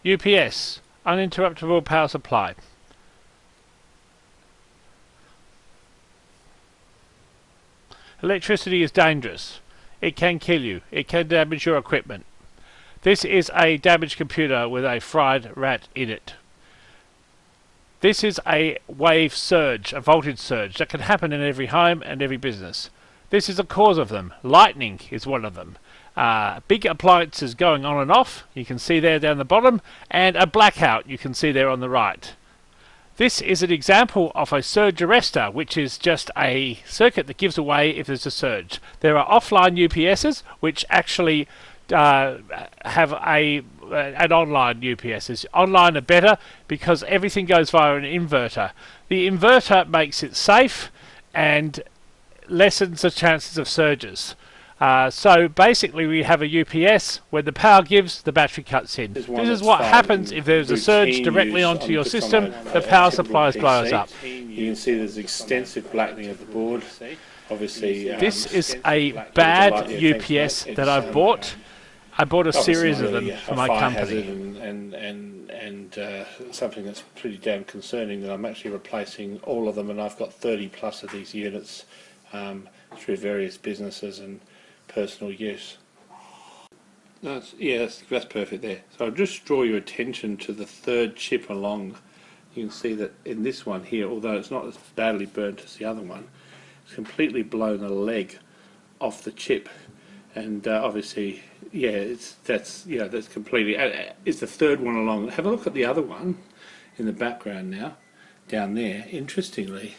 UPS, uninterruptible power supply. Electricity is dangerous. It can kill you. It can damage your equipment. This is a damaged computer with a fried rat in it. This is a wave surge, a voltage surge that can happen in every home and every business. This is a cause of them. Lightning is one of them. Big appliances going on and off, you can see there down the bottom, and a blackout you can see there on the right. This is an example of a surge arrestor, which is just a circuit that gives away if there's a surge. There are offline UPSs which actually have an online UPS. Online are better because everything goes via an inverter. The inverter makes it safe and lessens the chances of surges. So basically we have a UPS, when the power gives, the battery cuts in. This is what happens if there's a surge directly onto your system, the power supply blows up. You can see there's extensive blackening of the board. Obviously, this is a bad UPS that I've bought. I bought a series of them for my company. And something that's pretty damn concerning, that I'm actually replacing all of them, and I've got 30 plus of these units through various businesses and personal use. That's perfect there. So I'll just draw your attention to the third chip along. You can see that in this one here, although it's not as badly burnt as the other one, it's completely blown a leg off the chip. And obviously, that's completely. It's the third one along. Have a look at the other one in the background now, down there. Interestingly,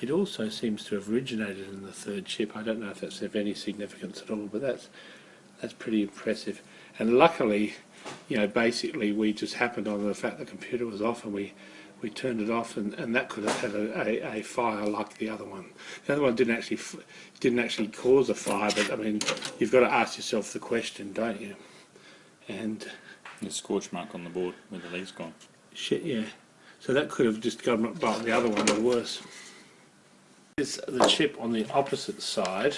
it also seems to have originated in the third chip. I don't know if that's of any significance at all, but that's pretty impressive. And luckily, basically we just happened on the fact the computer was off, and we turned it off, and that could have had a fire like the other one. The other one didn't actually cause a fire, but I mean, you've got to ask yourself the question, don't you? And the scorch mark on the board where the leaf's gone. Shit, yeah. So that could have just gone by the other one, or worse. This is the chip on the opposite side.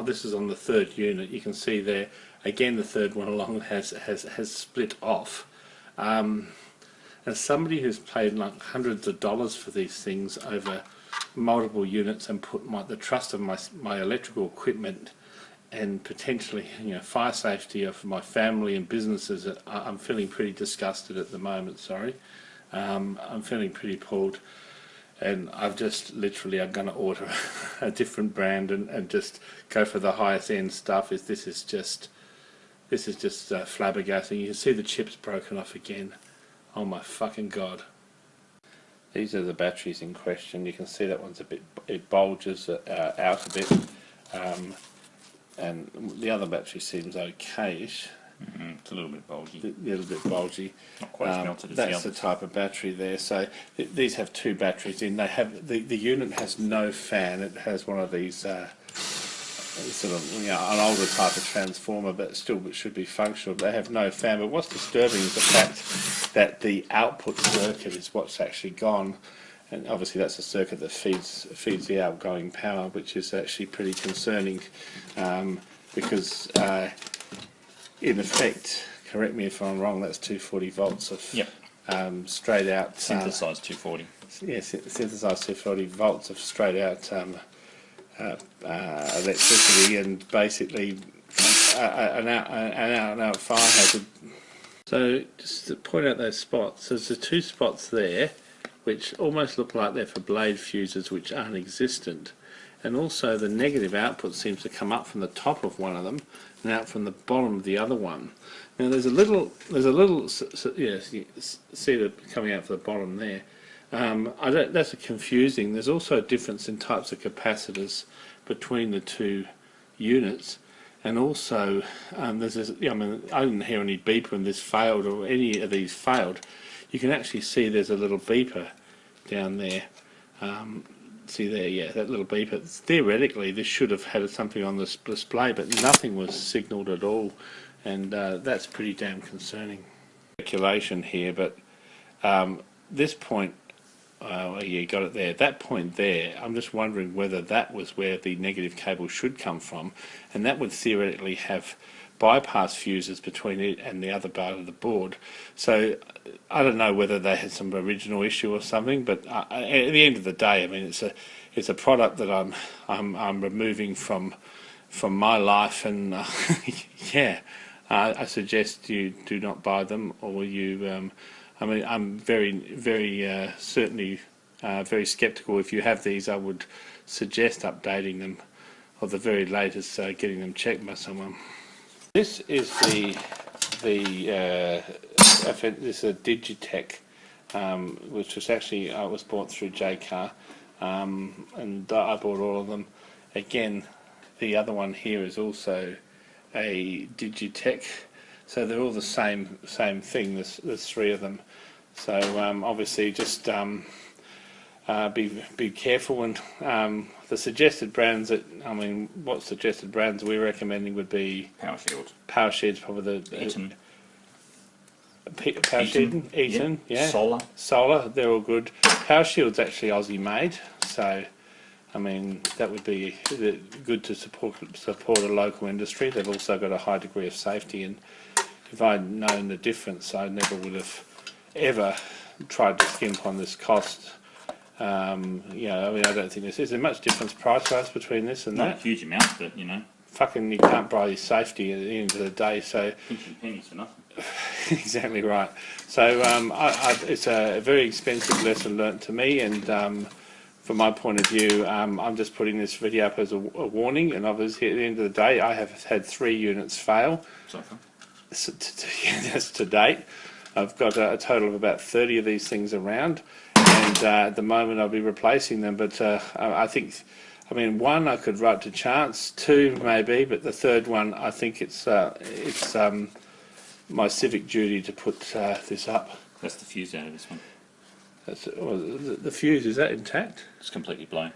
This is on the third unit. You can see there again the third one along has split off. As somebody who's paid like hundreds of dollars for these things over multiple units and put the trust of my electrical equipment and potentially fire safety of my family and businesses, I'm feeling pretty disgusted at the moment. Sorry, I'm feeling pretty appalled, and I'm going to order a different brand and just go for the highest end stuff. This is just flabbergasting. You can see the chips broken off again. Oh my fucking god. These are the batteries in question. You can see that one's it bulges out a bit, and the other battery seems okay-ish. It's a little bit bulgy. Not quite as melted as that's the type of battery there. So these have two batteries in. They have the unit has no fan. It has one of these sort of an older type of transformer, but still should be functional. They have no fan. But what's disturbing is the fact that the output circuit is what's actually gone, and obviously that's a circuit that feeds the outgoing power, which is actually pretty concerning, because in effect, correct me if I'm wrong, that's 240 volts of straight out synthesized 240. Yes, synthesized 240 volts of straight out electricity, and basically an out fire hazard. So just to point out those spots, there's the two spots there which almost look like they're for blade fuses, which aren't existent, and also the negative output seems to come up from the top of one of them and out from the bottom of the other one. Now there's a little yes, you see it coming out from the bottom there. That's confusing. There's also a difference in types of capacitors between the two units, and also there's this, I didn't hear any beeper when this failed, or any of these failed. You can actually see there's a little beeper down there. See there, yeah, that little beeper. Theoretically, this should have had something on the display, but nothing was signalled at all, and that's pretty damn concerning. Speculation here, but this point. Yeah, you got it there. That point there, I'm just wondering whether that was where the negative cable should come from, and that would theoretically have bypass fuses between it and the other part of the board. So I don't know whether they had some original issue or something, but at the end of the day, I mean, it's a product that I'm removing from my life, and yeah, I suggest you do not buy them, or you. I mean, I'm very certainly very sceptical. If you have these, I would suggest updating them, or the very latest, getting them checked by someone. This is this is a Digitech, which was actually was bought through JCar, and I bought all of them. Again, the other one here is also a Digitech, so they're all the same thing. There's three of them. So obviously, just be careful. And the suggested brands what suggested brands we're recommending would be PowerShield. PowerShield's probably the Eaton. PowerShield, Eaton, yeah. Solar. They're all good. PowerShield's actually Aussie made, so I mean that would be good to support a local industry. They've also got a high degree of safety, and if I'd known the difference, I never would have ever tried to skimp on this cost. I mean, I don't think is there much difference price-wise between this and Not that? a huge amount, but Fucking, you can't buy your safety at the end of the day, so. pinching pennies for nothing. Exactly right. So it's a very expensive lesson learnt to me, and from my point of view, I'm just putting this video up as a warning, and obviously at the end of the day, I have had 3 units fail. So far. That's to date. I've got a total of about 30 of these things around, and at the moment I'll be replacing them, but I think, I mean, 1 I could write to chance, 2 maybe, but the 3rd one I think it's my civic duty to put this up. That's the fuse out of this one. The fuse, is that intact? It's completely blown.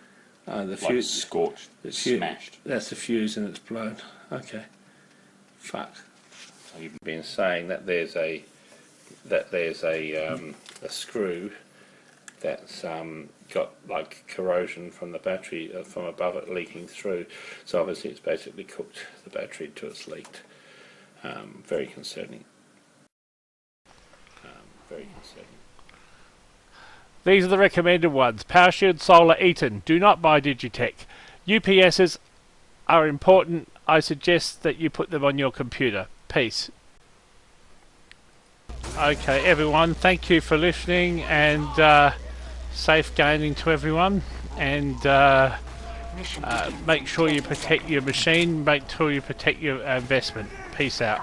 The Like fuse, scorched, smashed. that's the fuse and it's blown. Okay. Fuck. So you've Been saying that there's a screw that's got like corrosion from the battery from above it leaking through. So obviously it's basically cooked the battery till it's leaked. Very concerning. Very concerning. These are the recommended ones. PowerShield, Solar, Eaton. Do not buy Digitech. UPSs are important. I suggest that you put them on your computer. Peace. Okay, everyone, thank you for listening, and safe gaming to everyone. And make sure you protect your machine. Make sure you protect your investment. Peace out.